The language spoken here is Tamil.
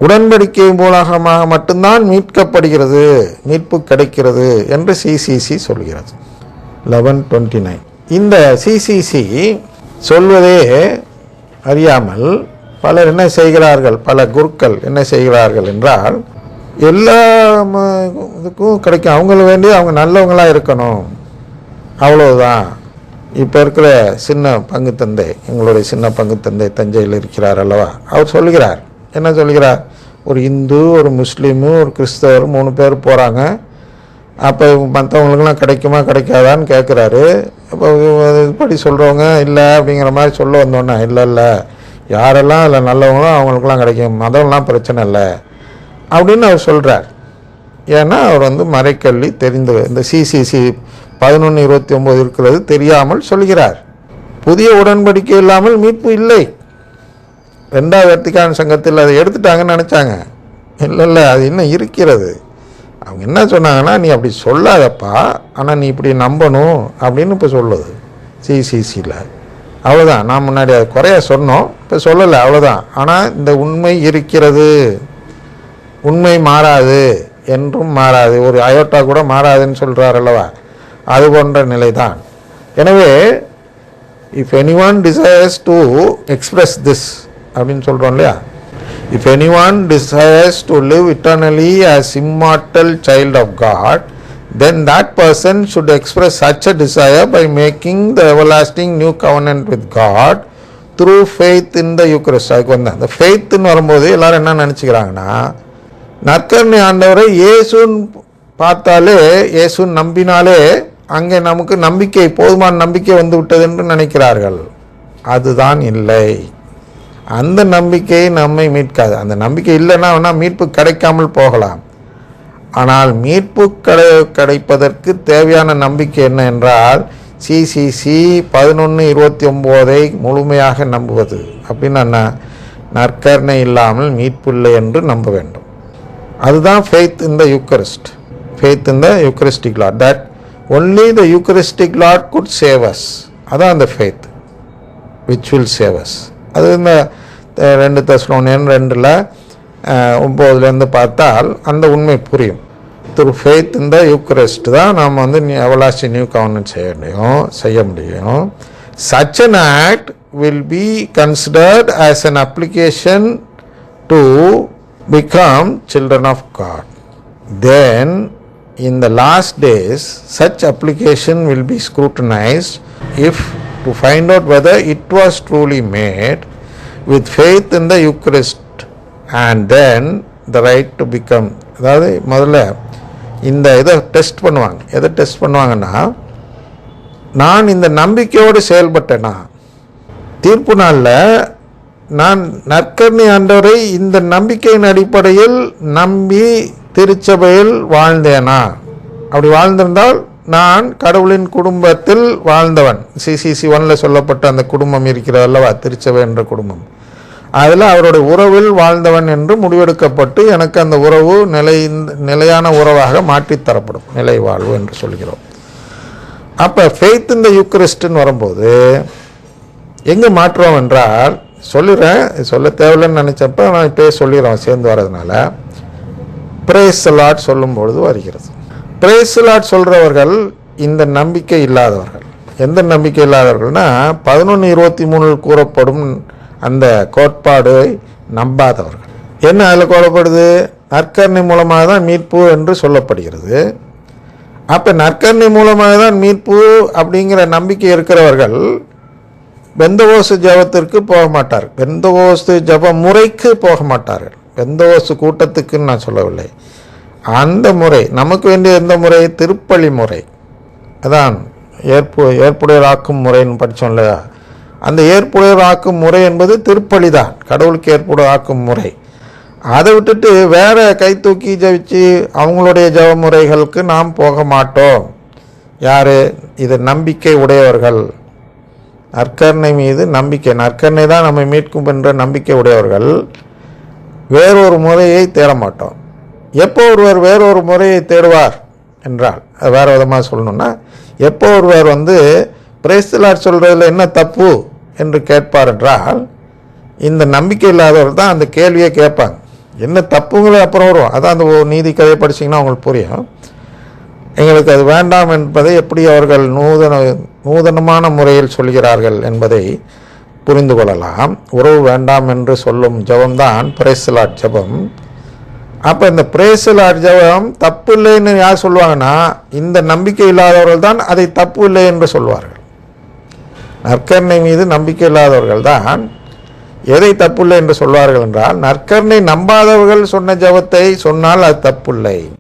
உடன்படிக்கை மூலமாக மட்டும்தான் மீட்கப்படுகிறது, மீட்பு கிடைக்கிறது என்று சிசிசி சொல்கிறது. 11:29. இந்த சிசிசி சொல்வதே அறியாமல் பலர் என்ன செய்கிறார்கள், பல குருக்கள் என்ன செய்கிறார்கள் என்றால், எல்லா இதுக்கும் கிடைக்கும், அவங்களுக்கு வேண்டி அவங்க நல்லவங்களாக இருக்கணும், அவ்வளவுதான். இப்போ இருக்கிற சின்ன பங்கு தந்தை, எங்களுடைய சின்ன பங்கு தந்தை தஞ்சையில் இருக்கிறார் அல்லவா, அவர் சொல்கிறார், என்ன சொல்கிறார், ஒரு இந்து, ஒரு முஸ்லீமு, ஒரு கிறிஸ்தவர் 3 பேர் போகிறாங்க. அப்போ மற்றவங்களுக்கெல்லாம் கிடைக்குமா கிடைக்காதான்னு கேட்குறாரு. அப்போ இப்படி சொல்கிறவங்க இல்லை அப்படிங்கிற மாதிரி சொல்ல வந்தோன்னே, இல்லை யாரெல்லாம் அதில் நல்லவங்களோ அவங்களுக்கெல்லாம் கிடைக்கும், மதம்லாம் பிரச்சனை இல்லை அப்படின்னு அவர் சொல்கிறார். ஏன்னா அவர் மறைக்கல்வி தெரிந்து இந்த சிசிசி 11:29 இருக்கிறது தெரியாமல் சொல்கிறார். புதிய உடன்படிக்கை இல்லாமல் மீட்பு இல்லை. 2வது வத்திக்கான் சங்கத்தில் அதை எடுத்துட்டாங்கன்னு நினச்சாங்க. இல்லை அது இன்னும் இருக்கிறது. அவங்க என்ன சொன்னாங்கன்னா, நீ அப்படி சொல்லாதப்பா, ஆனால் நீ இப்படி நம்பணும் அப்படின்னு இப்போ சொல்லுது சிசிசியில். அவ்வளோதான். நான் முன்னாடி அது குறைய சொன்னோம், இப்போ சொல்லலை, அவ்வளோதான். ஆனால் இந்த உண்மை இருக்கிறது, உண்மை மாறாது, என்றும் மாறாது, ஒரு அயோட்டா கூட மாறாதுன்னு சொல்கிறார் அல்லவா, அது போன்ற நிலை தான். எனவே if anyone desires to express this அப்படின்னு சொல்கிறோம் இல்லையா, if anyone desires to live eternally as immortal child of God, then that person should express such a desire by making the everlasting new covenant with God through faith in the Eucharist. அதுக்கு அந்த ஃபெய்த்துன்னு வரும்போது எல்லாரும் என்ன நினச்சிக்கிறாங்கன்னா, நற்கருணை ஆண்டவரை இயேசுன்னு பார்த்தாலே, இயேசுன்னு நம்பினாலே அங்கே நமக்கு நம்பிக்கை, போதுமான நம்பிக்கை வந்து விட்டது என்று நினைக்கிறார்கள். அதுதான் இல்லை. அந்த நம்பிக்கை நம்மை மீட்காது. அந்த நம்பிக்கை இல்லைன்னா வேணால் மீட்பு கிடைக்காமல் போகலாம். ஆனால் மீட்பு கிடைப்பதற்கு தேவையான நம்பிக்கை என்ன என்றால், சிசிசி 11:29 முழுமையாக நம்புவது. அப்படின்னா நற்கருணை இல்லாமல் மீட்பு இல்லை என்று நம்ப வேண்டும். அதுதான் faith in the Eucharist, faith in the Eucharistic Lord, that only the Eucharistic Lord could save us. அதான் அந்த faith which will save us. அது இந்த 2 தெசலோனியர் 2:9 பார்த்தால் அந்த உண்மை புரியும். த்ரூ ஃபெய்த் இந்த யூக்கரிஸ்ட் தான் நாம் எவர்லாஸ்டிங் நியூ கவர்னன்ட் செய்ய முடியும். Such an act will be considered as an application to become children of God. Then in the last days such application will be scrutinized to find out whether it was truly made with faith in the Eucharist and then the right to become. அதாவது முதல்ல இந்த இதை டெஸ்ட் பண்ணுவாங்க. எதை டெஸ்ட் பண்ணுவாங்கன்னா, நான் இந்த நம்பிக்கையோடு செயல்பட்டேனா, தீர்ப்பு நாளில் நான் நற்கருணை ஆண்டவரை இந்த நம்பிக்கையின் அடிப்படையில் நம்பி திருச்சபையில் வாழ்ந்தேனா. அப்படி வாழ்ந்திருந்தால் நான் கடவுளின் குடும்பத்தில் வாழ்ந்தவன். சிசிசி 1 சொல்லப்பட்ட அந்த குடும்பம் இருக்கிறது அல்லவா, திருச்சபை என்ற குடும்பம், அதில் அவருடைய உறவில் வாழ்ந்தவன் என்று முடிவெடுக்கப்பட்டு எனக்கு அந்த உறவு நிலையான உறவாக மாற்றித்தரப்படும், நிலை வாழ்வு என்று சொல்கிறோம். அப்போ ஃபெய்த் இந்த யூக்கரிஸ்ட்னு வரும்போது எங்கே மாற்றுவோம் என்றால், சொல்ல தேவையில்லைன்னு நினச்சப்ப நான் இப்போ சொல்லிடுறோம் சேர்ந்து வர்றதுனால, பிரேஸ் தி லார்ட் சொல்லும் பொழுது வருகிறது. பிரேஸ் தி லார்ட் சொல்கிறவர்கள் இந்த நம்பிக்கை இல்லாதவர்கள். எந்த நம்பிக்கை இல்லாதவர்கள்னா, 11:23 கூறப்படும் அந்த கோட்பாடு நம்பாதவர்கள். என்ன அதில் கூறப்படுது, நற்கருணை மூலமாக தான் மீட்பு என்று சொல்லப்படுகிறது. அப்போ நற்கருணை மூலமாக தான் மீட்பு அப்படிங்கிற நம்பிக்கை இருக்கிறவர்கள் பெந்தகோஸ்து ஜபத்திற்கு போக மாட்டார்கள், பெந்தகோஸ்து ஜப முறைக்கு போக மாட்டார்கள். பெந்தகோஸ்து கூட்டத்துக்குன்னு நான் சொல்லவில்லை, அந்த முறை நமக்கு வேண்டிய எந்த முறை, திருப்பலி முறை. அதான் ஏற்புடையராக்கும் முறைன்னு படித்தோம் இல்லையா, அந்த ஏற்புடையராக்கும் முறை என்பது திருப்பலி தான், கடவுளுக்கு ஏற்புடையாக்கும் முறை. அதை விட்டுட்டு வேற கை தூக்கி ஜபிச்சு அவங்களுடைய ஜப முறைகளுக்கு நாம் போக மாட்டோம். யார் இது? நம்பிக்கை உடையவர்கள், நற்கருணை மீது நம்பிக்கை, நற்கருணை தான் நம்மை மீட்கும் என்ற நம்பிக்கை உடையவர்கள் வேறொரு முறையை தேட மாட்டோம். எப்போ ஒருவர் வேறொரு முறையை தேடுவார் என்றால், அது வேறு விதமாக சொல்லணும்னா, எப்போ ஒருவர் பிரேஸ் தி லார்ட் சொல்கிறதுல என்ன தப்பு என்று கேட்பார் என்றால், இந்த நம்பிக்கை இல்லாதவர் தான் அந்த கேள்வியை கேட்பாங்க. என்ன தப்புங்களே அப்புறம் வரும். அதான் அந்த நீதி கதையை படிச்சிங்கன்னா அவங்களுக்கு புரியும். எங்களுக்கு அது வேண்டாம் என்பதை எப்படி அவர்கள் நூதனமான முறையில் சொல்கிறார்கள் என்பதை புரிந்து கொள்ளலாம். உறவு வேண்டாம் என்று சொல்லும் ஜபம்தான் பிரேஸ் தி லார்ட் ஜபம். அப்போ இந்த பிரேஸ் தி லார்ட் ஜபம் தப்பு இல்லைன்னு யார் சொல்லுவாங்கன்னா, இந்த நம்பிக்கை இல்லாதவர்கள் தான் அதை தப்பு இல்லை என்று சொல்வார்கள். நற்கருணை மீது நம்பிக்கை இல்லாதவர்கள் தான் எதை தப்புள்ளை என்று சொல்வார்கள் என்றால், நற்கருணை நம்பாதவர்கள் சொன்ன ஜபத்தை சொன்னால் அது தப்புள்ளை.